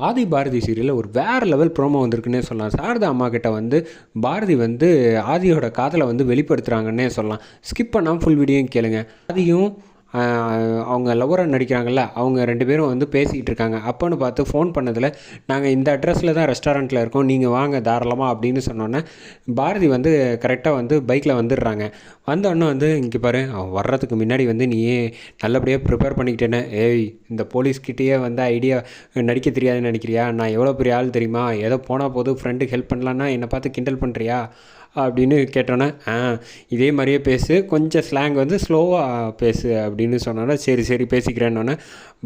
ஆதி பாரதி சீரியலில் ஒரு வேறு லெவல் ப்ரோமோ வந்திருக்குன்னே சொல்லலாம். சாரதா அம்மா கிட்ட வந்து பாரதி வந்து ஆதியோட காதலை வந்து வெளிப்படுத்துகிறாங்கன்னே சொல்லலாம். ஸ்கிப் பண்ணாமல் ஃபுல் வீடியோவும் கேளுங்க. ஆதியும் அவங்க லவ்வராக நடிக்கிறாங்கல்ல, அவங்க 2 பேரும் வந்து பேசிக்கிட்டு இருக்காங்க. அப்போன்னு பார்த்து ஃபோன் பண்ணதில், நாங்கள் இந்த அட்ரஸில் தான் ரெஸ்டாரண்ட்டில் இருக்கோம், நீங்கள் வாங்க தாராளமாக அப்படின்னு சொன்னோன்னே பாரதி வந்து கரெக்டாக வந்து பைக்கில் வந்துடுறாங்க. வந்தோடனே வந்து இங்கே பாரு, அவன் வர்றதுக்கு முன்னாடி வந்து நீயே நல்லபடியாக ப்ரிப்பேர் பண்ணிக்கிட்டேனே. ஏய், இந்த போலீஸ்கிட்டேயே வந்து ஐடியா நடிக்க தெரியாதுன்னு நினைக்கிறியா? நான் எவ்வளோ பெரிய ஆள் தெரியுமா? ஏதோ போனால் போது ஃப்ரெண்டுக்கு ஹெல்ப் பண்ணலான்னா என்னை பார்த்து கிண்டல் பண்ணுறியா அப்படின்னு கேட்டோன்னே, இதே மாதிரியே பேசு, கொஞ்சம் ஸ்லாங் வந்து ஸ்லோவாக பேசு அப்படின்னு சொன்னோன்னே, சரி சரி பேசிக்கிறேன்னொன்னே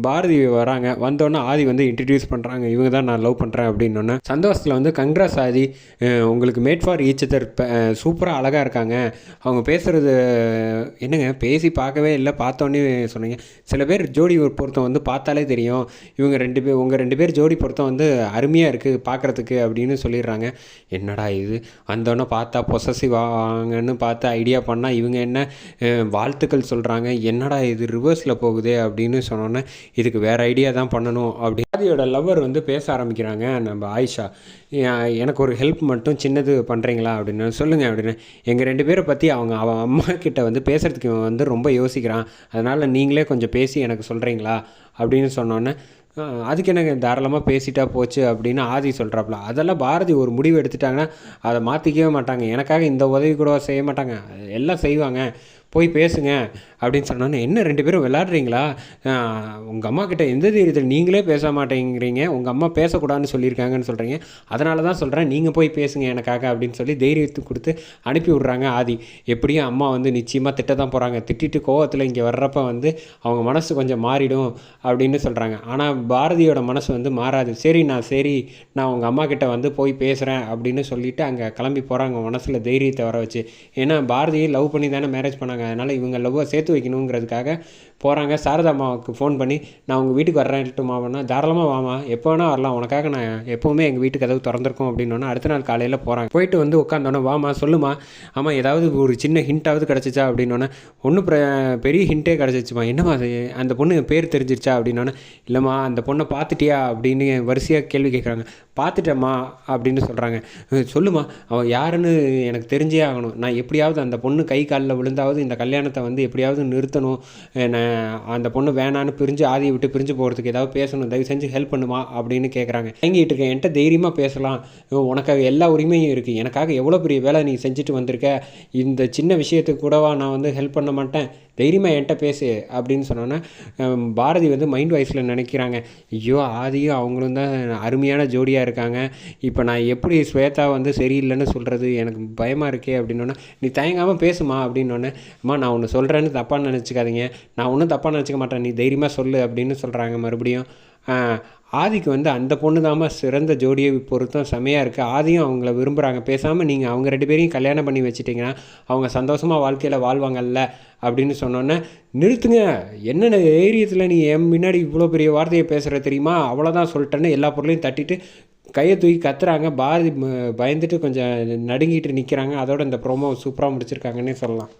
பாரதி வராங்க. வந்தோடனே ஆதி வந்து இன்ட்ரடியூஸ் பண்ணுறாங்க, இவங்க தான் நான் லவ் பண்ணுறேன் அப்படின்னோன்னே சந்தோஷத்தில் வந்து கங்க்ராஸ் ஆதி, உங்களுக்கு மேட் ஃபார் ஈச் அதர், சூப்பராக அழகாக இருக்காங்க. அவங்க பேசுகிறது என்னங்க பேசி பார்க்கவே இல்லை, பார்த்தோன்னே சொன்னீங்க. சில பேர் ஜோடி பொருத்தம் வந்து பார்த்தாலே தெரியும், இவங்க 2 பேர் உங்கள் 2 பேர் ஜோடி பொருத்தம் வந்து அருமையாக இருக்குது பார்க்குறதுக்கு அப்படின்னு சொல்லிடுறாங்க. என்னடா இது, வந்தோடனே பார்த்தா பொசசிவ் ஆவாங்கன்னு பார்த்து ஐடியா பண்ணால் இவங்க என்ன வாழ்த்துக்கள் சொல்கிறாங்க, என்னடா இது ரிவர்ஸில் போகுதே அப்படின்னு சொன்னோன்னே, இதுக்கு வேறு ஐடியா தான் பண்ணணும் அப்படி ஆதியோட லவ்வர் வந்து பேச ஆரம்பிக்கிறாங்க. நம்ம ஆயிஷா, எனக்கு ஒரு ஹெல்ப் மட்டும் சின்னது பண்ணுறீங்களா அப்படின்னு. சொல்லுங்கள் அப்படின்னு. எங்கள் 2 பேரை பற்றி அவன் அம்மா கிட்ட வந்து பேசுகிறதுக்கு வந்து ரொம்ப யோசிக்கிறான், அதனால் நீங்களே கொஞ்சம் பேசி எனக்கு சொல்கிறீங்களா அப்படின்னு சொன்னோன்னே, அதுக்கு எனக்கு தாராளமாக பேசிட்டா போச்சு அப்படின்னு ஆதி சொல்கிறாப்புல. அதெல்லாம் பாரதி ஒரு முடிவு எடுத்துட்டாங்கன்னா அதை மாற்றிக்கவே மாட்டாங்க, எனக்காக இந்த உதவி கூட செய்ய மாட்டாங்க, எல்லாம் செய்வாங்க, போய் பேசுங்க அப்படின்னு சொன்னோன்னே, என்ன 2 பேரும் விளாட்றீங்களா? உங்கள் அம்மா கிட்ட எந்த தைரியத்தில் நீங்களே பேச மாட்டேங்கிறீங்க, உங்கள் அம்மா பேசக்கூடாதுன்னு சொல்லியிருக்காங்கன்னு சொல்கிறீங்க, அதனால தான் சொல்கிறேன் நீங்கள் போய் பேசுங்க எனக்காக அப்படின்னு சொல்லி தைரியத்தை கொடுத்து அனுப்பி விட்றாங்க. ஆதி எப்படியும் அம்மா வந்து நிச்சயமாக திட்ட தான் போகிறாங்க, திட்டிட்டு கோவத்தில் இங்கே வர்றப்ப வந்து அவங்க மனசு கொஞ்சம் மாறிடும் அப்படின்னு சொல்கிறாங்க. ஆனால் பாரதியோட மனசு வந்து மாறாது. சரி நான் உங்கள் அம்மா கிட்ட வந்து போய் பேசுகிறேன் அப்படின்னு சொல்லிவிட்டு அங்கே கிளம்பி போகிறாங்க, மனசில் தைரியத்தை வர வச்சு. ஏன்னா பாரதியை லவ் பண்ணி தானே மேரேஜ் பண்ணாங்க, அதனால் இவங்க லவ்வை சேர்த்து வைக்கணுங்கிறதுக்காக போகிறாங்க. சாரதா அம்மாவுக்கு ஃபோன் பண்ணி, நான் உங்கள் வீட்டுக்கு வரேன்ட்டுமாவன்னா, தாராளமாக வாமா, எப்போ வேணால் வரலாம், உனக்காக நான் எப்போவுமே எங்கள் வீட்டுக்கு கதவு திறந்திருக்கோம் அப்படின்னோன்னா, அடுத்த நாள் காலையில் போகிறாங்க. போயிட்டு வந்து உட்காந்தோன்னே, வாமா சொல்லுமா, ஆமாம் ஏதாவது ஒரு சின்ன ஹிண்ட்டாவது கிடச்சிச்சா அப்படின்னோன்னே, ஒன்றும் பெரிய ஹிண்ட்டே கிடச்சிச்சுமா. என்னம்மா அது, அந்த பொண்ணு பேர் தெரிஞ்சிருச்சா அப்படின்னோன்னே, இல்லைம்மா அந்த பொண்ணை பார்த்துட்டியா அப்படின்னு வரிசையாக கேள்வி கேட்குறாங்க. பார்த்துட்டேம்மா அப்படின்னு சொல்கிறாங்க. சொல்லுமா, அவள் யாருன்னு எனக்கு தெரிஞ்சே ஆகணும், நான் எப்படியாவது அந்த பொண்ணு கை காலில் விழுந்தாவது இந்த கல்யாணத்தை வந்து எப்படியாவது நிறுத்தணும், அந்த பொண்ணு வேணான்னு ஆதியை விட்டு பிரிஞ்சு போகிறதுக்கு ஏதாவது பேசணும், தயவு செஞ்சு ஹெல்ப் பண்ணுமா அப்படின்னு கேட்குறாங்க. வாங்கிட்டு இருக்கேன், என்கிட்ட தைரியமாக பேசலாம், உனக்காக எல்லா உரிமையும் இருக்குது, எனக்காக எவ்வளோ பெரிய வேலை நீ செஞ்சுட்டு வந்திருக்க, இந்த சின்ன விஷயத்துக்கு கூடவா நான் வந்து ஹெல்ப் பண்ண மாட்டேன், தைரியமாக என்கிட்ட பேசு அப்படின்னு சொன்னோன்னே பாரதி வந்து மைண்ட் வாய்ஸில் நினைக்கிறாங்க, ஐயோ ஆதியும் அவங்களும் தான் அருமையான ஜோடியாக இருக்காங்க, இப்போ நான் எப்படி ஸ்வேதா வந்து சரியில்லைன்னு சொல்கிறது, எனக்கு பயமாக இருக்கே அப்படின்னோன்னே, நீ தயங்காமல் பேசுமா அப்படின்னோடனே, அம்மா நான் ஒன்று சொல்கிறேன்னு தப்பாக நினச்சிக்காதீங்க, நான் ஒன்றும் தப்பாக நினச்சிக்க மாட்டேன், நீ தைரியமாக சொல்லு அப்படின்னு சொல்கிறாங்க. மறுபடியும் ஆதிக்கு வந்து அந்த பொண்ணு தாம்மா சிறந்த ஜோடியை பொறுத்தும் செமையாக இருக்குது, ஆதியும் அவங்கள விரும்புகிறாங்க, பேசாமல் நீங்கள் அவங்க 2 பேரையும் கல்யாணம் பண்ணி வச்சுட்டிங்கன்னா அவங்க சந்தோஷமாக வாழ்க்கையில் வாழ்வாங்கல்ல அப்படின்னு சொன்னோன்னே, நிறுத்துங்க, என்னென்ன தைரியத்தில் நீ என் முன்னாடி இவ்வளோ பெரிய வார்த்தையை பேசுகிற தெரியுமா, அவ்வளோதான் சொல்லிட்டேன்னு எல்லா பொருளையும் தட்டிட்டு கையை தூக்கி கத்துறாங்க. பாரதி பயந்துட்டு கொஞ்சம் நடுங்கிட்டு நிற்கிறாங்க. அதோட இந்த ப்ரோமோ சூப்பராக முடிச்சிருக்காங்கன்னே சொல்லலாம்.